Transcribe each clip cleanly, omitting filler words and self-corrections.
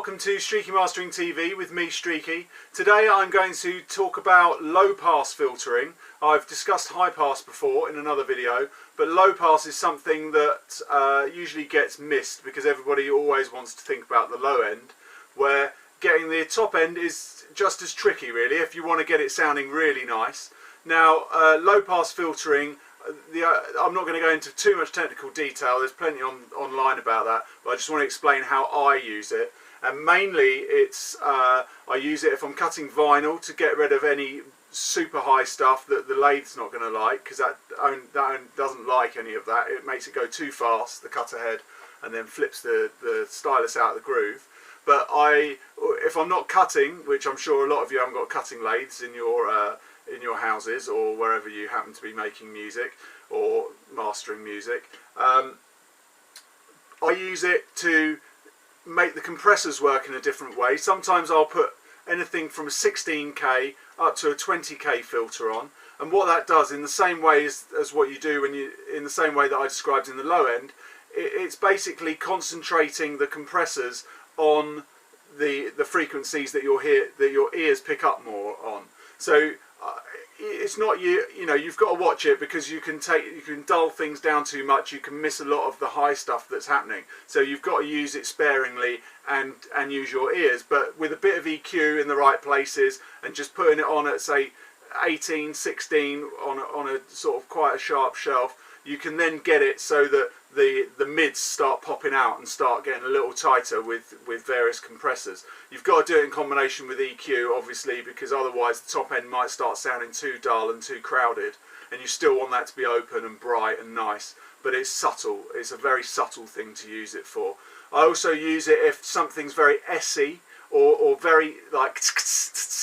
welcome to Streaky Mastering TV with me, Streaky. Today I'm going to talk about low pass filtering. I've discussed high pass before in another video, but low pass is something that usually gets missed because everybody always wants to think about the low end, where getting the top end is just as tricky really if you want to get it sounding really nice. Now low pass filtering, I'm not going to go into too much technical detail, there's plenty online about that, but I just want to explain how I use it. And mainly it's I use it if I'm cutting vinyl to get rid of any super high stuff that the lathe's not going to like, because that doesn't like any of that. It makes it go too fast, the cutter head, and then flips the stylus out of the groove. But if I'm not cutting, which I'm sure a lot of you haven't got cutting lathes in your houses or wherever you happen to be making music or mastering music, I use it to make the compressors work in a different way. Sometimes I'll put anything from a 16K up to a 20K filter on, and what that does, in the same way as what you do in the same way that I described in the low end, it's basically concentrating the compressors on the frequencies that your ears pick up more on. So it's not you've got to watch it, because you can dull things down too much, you can miss a lot of the high stuff that's happening. So you've got to use it sparingly and use your ears, but with a bit of EQ in the right places and just putting it on at say 18, 16 on a sort of quite a sharp shelf, you can then get it so that the mids start popping out and start getting a little tighter with various compressors. You've got to do it in combination with EQ, obviously, because otherwise the top end might start sounding too dull and too crowded, and you still want that to be open and bright and nice, but it's subtle. It's a very subtle thing to use it for. I also use it if something's very essy or very like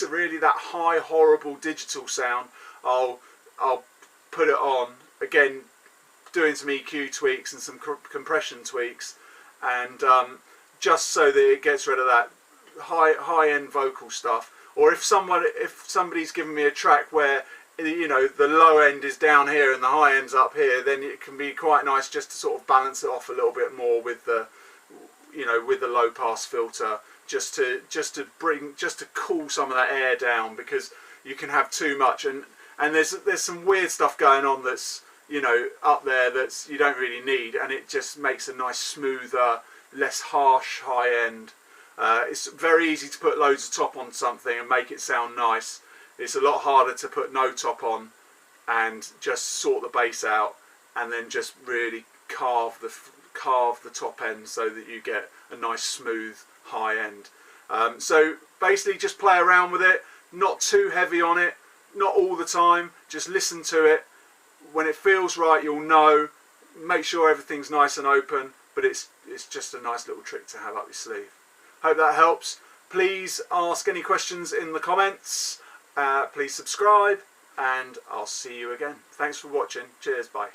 really that high horrible digital sound. I'll put it on again, doing some EQ tweaks and some compression tweaks, and just so that it gets rid of that high-end vocal stuff. Or if somebody's given me a track where the low end is down here and the high end's up here, then it can be quite nice just to sort of balance it off a little bit more with the with the low pass filter, just to cool some of that air down, because you can have too much, and there's some weird stuff going on that's up there that's you don't really need, and it just makes a nice smoother, less harsh high end. It's very easy to put loads of top on something and make it sound nice. It's a lot harder to put no top on and just sort the bass out and then just really carve the top end so that you get a nice smooth high end. So basically just play around with it, not too heavy on it, not all the time, just listen to it. When it feels right, you'll know. Make sure everything's nice and open, but it's just a nice little trick to have up your sleeve. Hope that helps. Please ask any questions in the comments. Please subscribe, and I'll see you again. Thanks for watching. Cheers, bye.